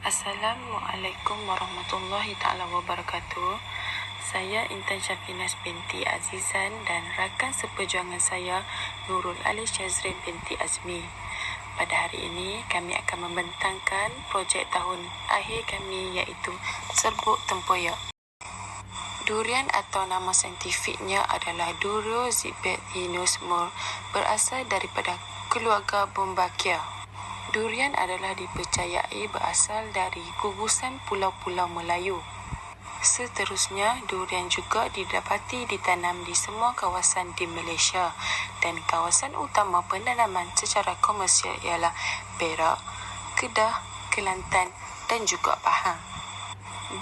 Assalamualaikum warahmatullahi taala wabarakatuh. Saya Intan Syafinas binti Azizan dan rakan seperjuangan saya Nurul Ali Syazrin binti Azmi. Pada hari ini kami akan membentangkan projek tahun akhir kami iaitu serbuk tempoyak. Durian atau nama saintifiknya adalah Durio zibethinus mur, berasal daripada keluarga Bombacia. Durian adalah dipercayai berasal dari gugusan pulau-pulau Melayu. Seterusnya, durian juga didapati ditanam di semua kawasan di Malaysia dan kawasan utama penanaman secara komersial ialah Perak, Kedah, Kelantan dan juga Pahang.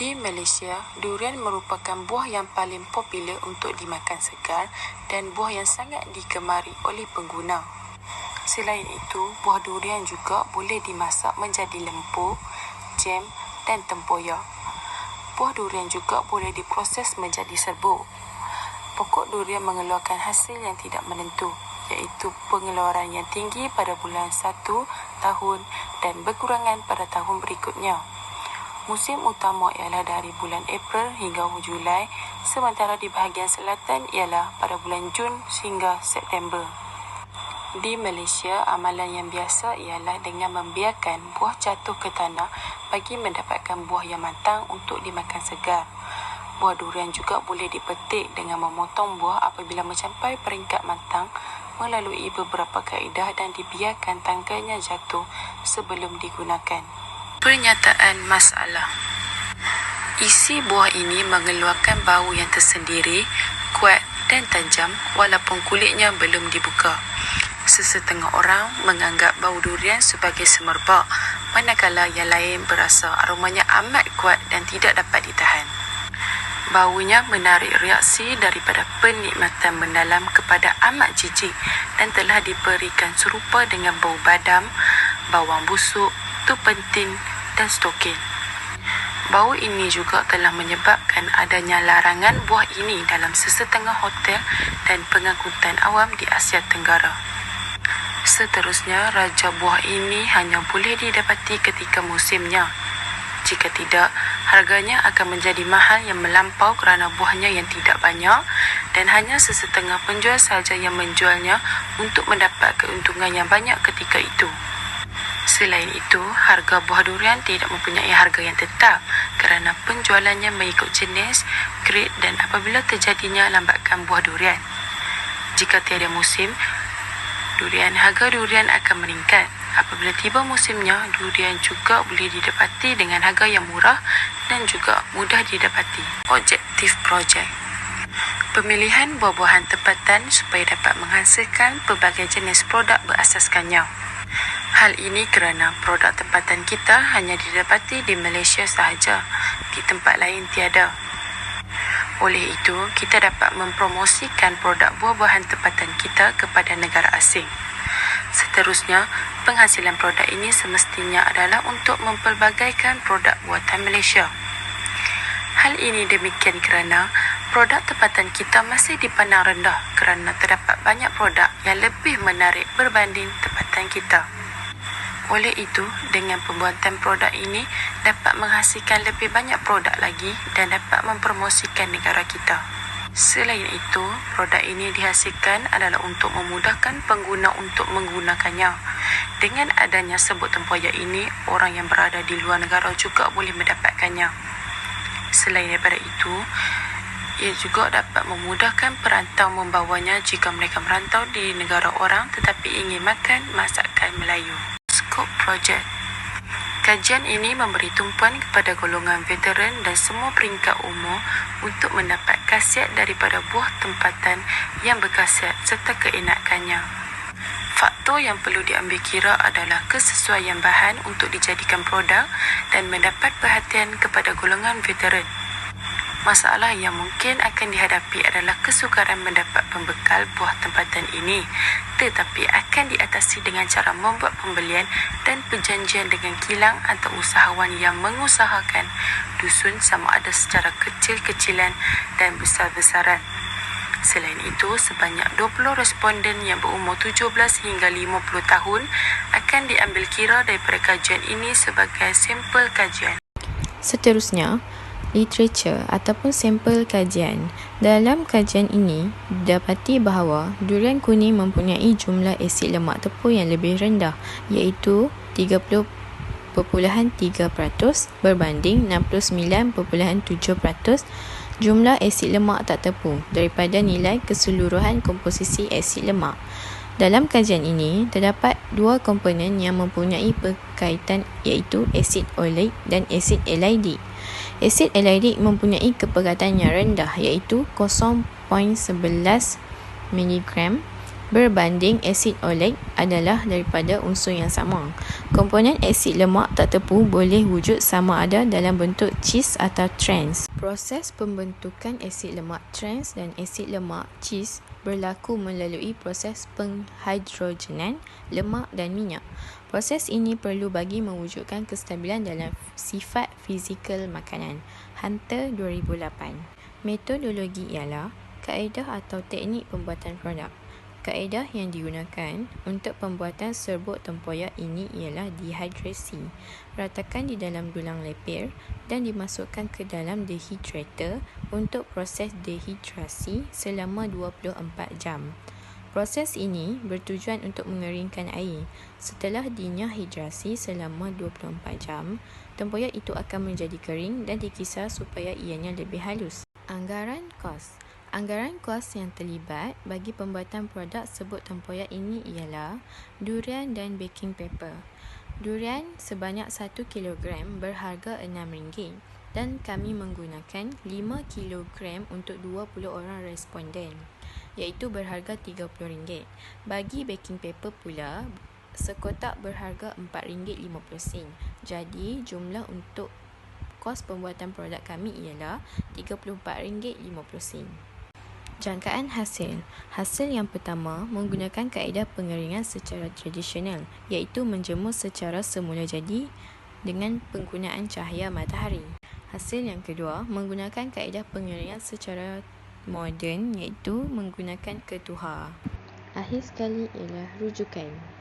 Di Malaysia, durian merupakan buah yang paling popular untuk dimakan segar dan buah yang sangat digemari oleh pengguna. Selain itu, buah durian juga boleh dimasak menjadi lempur, jam dan tempoyak. Buah durian juga boleh diproses menjadi serbuk. Pokok durian mengeluarkan hasil yang tidak menentu, iaitu pengeluaran yang tinggi pada bulan 1 tahun dan berkurangan pada tahun berikutnya. Musim utama ialah dari bulan April hingga Julai, sementara di bahagian selatan ialah pada bulan Jun hingga September. Di Malaysia, amalan yang biasa ialah dengan membiarkan buah jatuh ke tanah bagi mendapatkan buah yang matang untuk dimakan segar. Buah durian juga boleh dipetik dengan memotong buah apabila mencapai peringkat matang melalui beberapa kaedah dan dibiarkan tangkainya jatuh sebelum digunakan. Pernyataan masalah. Isi buah ini mengeluarkan bau yang tersendiri, kuat dan tajam walaupun kulitnya belum dibuka. Sesetengah orang menganggap bau durian sebagai semerbak, manakala yang lain berasa aromanya amat kuat dan tidak dapat ditahan. Baunya menarik reaksi daripada penikmatan mendalam kepada amat jijik dan telah diberikan serupa dengan bau badam, bawang busuk, turpentin dan stokin. Bau ini juga telah menyebabkan adanya larangan buah ini dalam sesetengah hotel dan pengangkutan awam di Asia Tenggara. Seterusnya, raja buah ini hanya boleh didapati ketika musimnya. Jika tidak, harganya akan menjadi mahal yang melampau kerana buahnya yang tidak banyak dan hanya sesetengah penjual sahaja yang menjualnya untuk mendapat keuntungan yang banyak ketika itu. Selain itu, harga buah durian tidak mempunyai harga yang tetap kerana penjualannya mengikut jenis, grade dan apabila terjadinya lambatkan buah durian. Jika tiada musim, harga durian akan meningkat. Apabila tiba musimnya, durian juga boleh didapati dengan harga yang murah dan juga mudah didapati. Objektif projek. Pemilihan buah-buahan tempatan supaya dapat menghasilkan pelbagai jenis produk berasaskannya. Hal ini kerana produk tempatan kita hanya didapati di Malaysia sahaja, di tempat lain tiada. Oleh itu, kita dapat mempromosikan produk buah-buahan tempatan kita kepada negara asing. Seterusnya, penghasilan produk ini semestinya adalah untuk mempelbagaikan produk buatan Malaysia. Hal ini demikian kerana produk tempatan kita masih dipandang rendah kerana terdapat banyak produk yang lebih menarik berbanding tempatan kita. Oleh itu, dengan pembuatan produk ini dapat menghasilkan lebih banyak produk lagi dan dapat mempromosikan negara kita. Selain itu, produk ini dihasilkan adalah untuk memudahkan pengguna untuk menggunakannya. Dengan adanya serbuk tempoyak ini, orang yang berada di luar negara juga boleh mendapatkannya. Selain daripada itu, ia juga dapat memudahkan perantau membawanya jika mereka merantau di negara orang tetapi ingin makan masakan Melayu. Skop projek. Kajian ini memberi tumpuan kepada golongan veteran dan semua peringkat umur untuk mendapat khasiat daripada buah tempatan yang berkhasiat serta keenakannya. Faktor yang perlu diambil kira adalah kesesuaian bahan untuk dijadikan produk dan mendapat perhatian kepada golongan veteran. Masalah yang mungkin akan dihadapi adalah kesukaran mendapat pembekal buah tempatan ini, tetapi akan diatasi dengan cara membuat pembelian dan perjanjian dengan kilang atau usahawan yang mengusahakan dusun sama ada secara kecil-kecilan dan besar-besaran. Selain itu, sebanyak 20 responden yang berumur 17 hingga 50 tahun akan diambil kira daripada kajian ini sebagai sampel kajian. Seterusnya, literature ataupun sampel kajian. Dalam kajian ini, didapati bahawa durian kuning mempunyai jumlah asid lemak tepung yang lebih rendah, iaitu 30.3% berbanding 69.7% jumlah asid lemak tak tepung daripada nilai keseluruhan komposisi asid lemak. Dalam kajian ini, terdapat dua komponen yang mempunyai berkaitan, iaitu asid oleic dan asid alaidik. Asid alaidik mempunyai keperkatan yang rendah, iaitu 0.11 mg berbanding asid oleic adalah daripada unsur yang sama. Komponen asid lemak tak tepung boleh wujud sama ada dalam bentuk cheese atau trans. Proses pembentukan asid lemak trans dan asid lemak cheese berlaku melalui proses penghidrogenan lemak dan minyak. Proses ini perlu bagi mewujudkan kestabilan dalam sifat fizikal makanan. Hunter 2008. Metodologi ialah kaedah atau teknik pembuatan produk. Kaedah yang digunakan untuk pembuatan serbuk tempoyak ini ialah dehidrasi. Ratakan di dalam dulang lepir dan dimasukkan ke dalam dehydrator untuk proses dehidrasi selama 24 jam. Proses ini bertujuan untuk mengeringkan air. Setelah dehidrasi selama 24 jam, tempoyak itu akan menjadi kering dan dikisar supaya ianya lebih halus. Anggaran kos. Anggaran kos yang terlibat bagi pembuatan produk serbuk tempoyak ini ialah durian dan baking paper. Durian sebanyak 1 kilogram berharga RM6 dan kami menggunakan 5 kilogram untuk 20 orang responden, iaitu berharga RM30. Bagi baking paper pula, sekotak berharga RM4.50. Jadi, jumlah untuk kos pembuatan produk kami ialah RM34.50. Jangkaan hasil. Hasil yang pertama menggunakan kaedah pengeringan secara tradisional, iaitu menjemur secara semula jadi dengan penggunaan cahaya matahari. Hasil yang kedua menggunakan kaedah pengeringan secara moden, iaitu menggunakan ketuhar. Akhir sekali ialah rujukan.